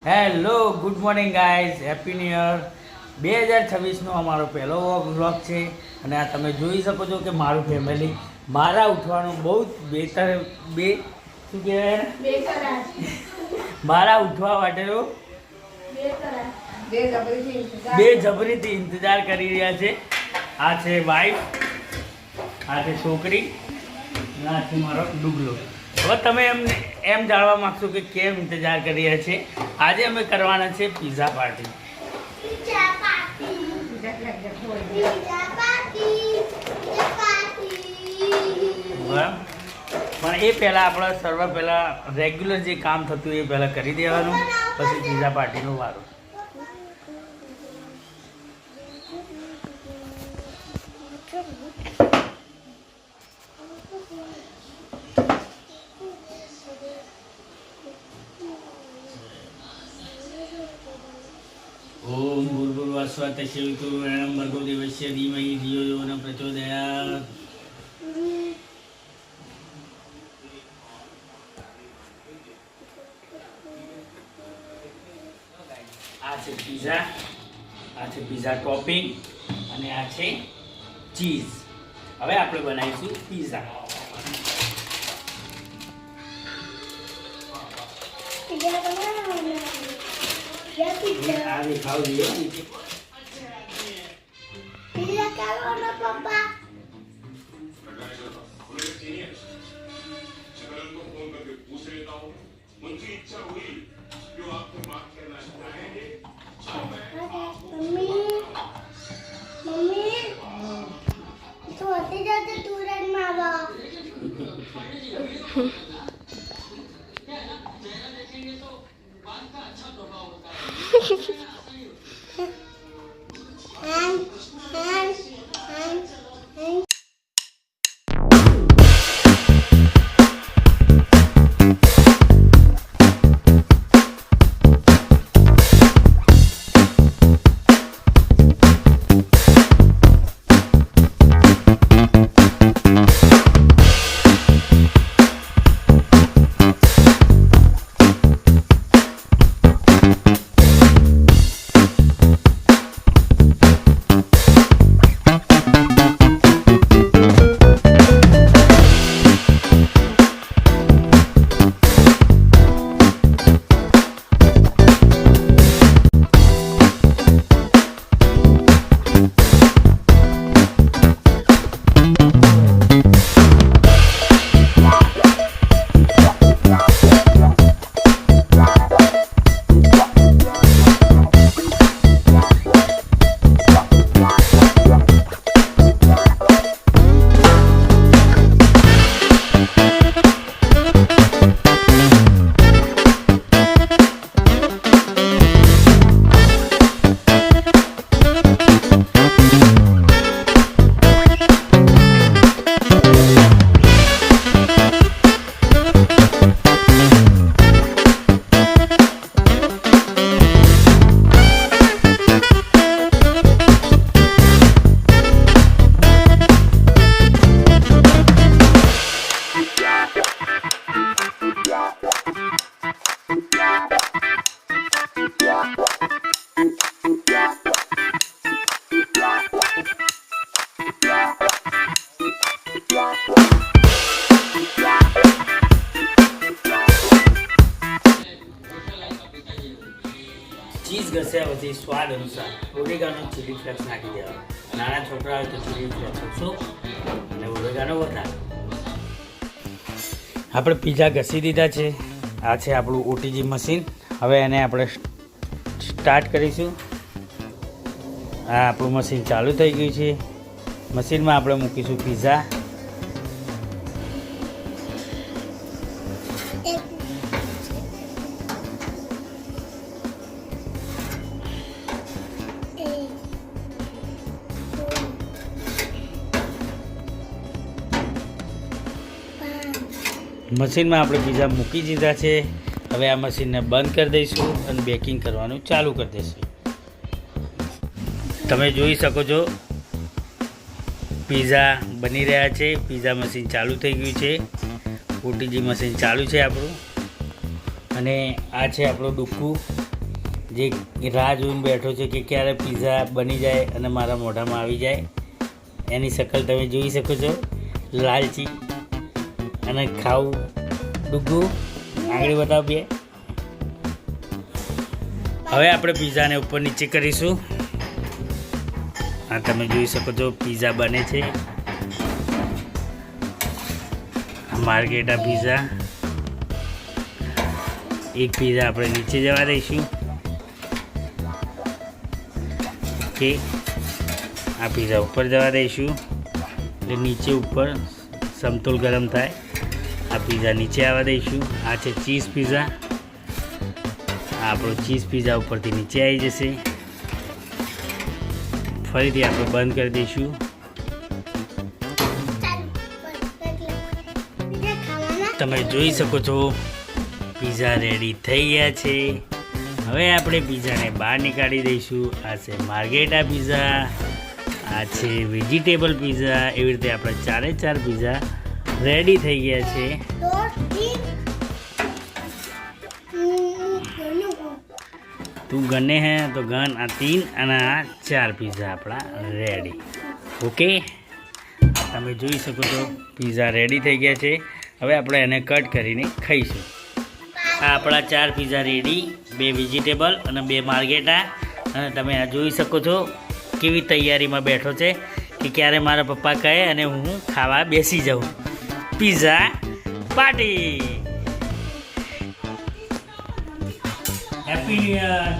Hello good morning guys, happy new year. 2026નો અમારો પહેલો વ્લોગ છે અને આ તમે જોઈ શકો છો કે મારું ફેમિલી મારા ઉઠવાનું બહુ જ શું કહેવાય મારા ઉઠવા માટેનો જબરીથી ઇંતજાર કરી રહ્યા છે. આ છે વાઈફ, આ છે છોકરી, આ છે મારો ડુગલો. હવે તમે એમ જાણવા માગશો કે કેમ ઇંતજાર કરી રહ્યા છે. આજે અમે કરવાના છે પિઝા પાર્ટી. પણ એ પહેલાં આપણે સર્વ પહેલાં રેગ્યુલર જે કામ થતું એ પહેલાં કરી દેવાનું, પછી પિઝા પાર્ટીનો વારો. ओम भूर्भुवस्वः शिवतुर्वरेण्यं भर्गो देवस्य धीमहि धियो यो न प्रचोदयात्. આ છે પિઝા ટોપિંગ અને આ છે ચીઝ. હવે આપણે બનાવીશું પિઝા. આ દેખાવ જોઈએ નીચે. ચીઝ ઘસ્યા પછી સ્વાદ અનુસાર ઓરેગાનો ચીલી ફ્લેક્સ નાખી દેવાનો. નાના છોકરા હોય તો ચીલી ફ્લેક્સ ઓછો અને ઓરેગાનો વધારે. આપણે પિઝા ઘસી દીધા છે. આ છે આપણું ઓટીજી મશીન. હવે એને આપણે સ્ટાર્ટ કરીશું. આ આપણું મશીન ચાલુ થઈ ગયું છે. મશીનમાં આપણે મૂકીશું પિઝા. મશીનમાં આપણે પિઝા મૂકી દીધા છે. હવે આ મશીનને બંધ કરી દઈશું અને બેકિંગ કરવાનું ચાલુ કરી દઈશું. તમે જોઈ શકો છો પિઝા બની રહ્યા છે. પિઝા મશીન ચાલુ થઈ ગયું છે. ઓટીજી મશીન ચાલુ છે આપણું. અને આ છે આપણું ડુક્કુ. જે રાહ જોઈને બેઠો છે કે ક્યારે પીઝા બની જાય અને મારા મોઢામાં આવી જાય. એની શકલ તમે જોઈ શકો છો, લાલચી. અને ખાવું ડુગ્ગુ આંગળી બતાવ બે. હવે આપણે પીઝાને ઉપર નીચે કરીશું. આ તમે જોઈ શકો છો પીઝા બને છે. માર્ગેટા પીઝા. એક પીઝા આપણે નીચે જવા દઈશું. ઓકે, આ પીઝા ઉપર જવા દઈશું એટલે નીચે ઉપર સમતોલ ગરમ થાય. આ પીઝા નીચે આવવા દઈશું. આ છે ચીઝ પીઝા. આ આપણો ચીઝ પીઝા ઉપરથી નીચે આવી જશે. ફરીથી આપણે બંધ કરી દઈશું. તમે જોઈ શકો છો પીઝા રેડી થઈ ગયા છે. હવે આપણે પીઝાને બહાર નીકાળી દઈશું. આ છે માર્ગેટા પીઝા, આ છે વેજીટેબલ પીઝા. એવી રીતે આપણે 4 પીઝા રેડી થઈ ગયા છે. તું ગને હે તો ગન. આ 3 અને આ 4 પીઝા આપણા રેડી. ઓકે, તમે જોઈ શકો છો પીઝા રેડી થઈ ગયા છે. હવે આપણે એને કટ કરીને ખાઈશું. આ આપણા 4 પીઝા રેડી, 2 વેજીટેબલ અને 2 માર્ગેટા. અને તમે આ જોઈ શકો છો કેવી તૈયારીમાં બેઠો છે કે ક્યારે મારા પપ્પા કહે અને હું ખાવા બેસી જાઉં. Pizza party. Happy new year.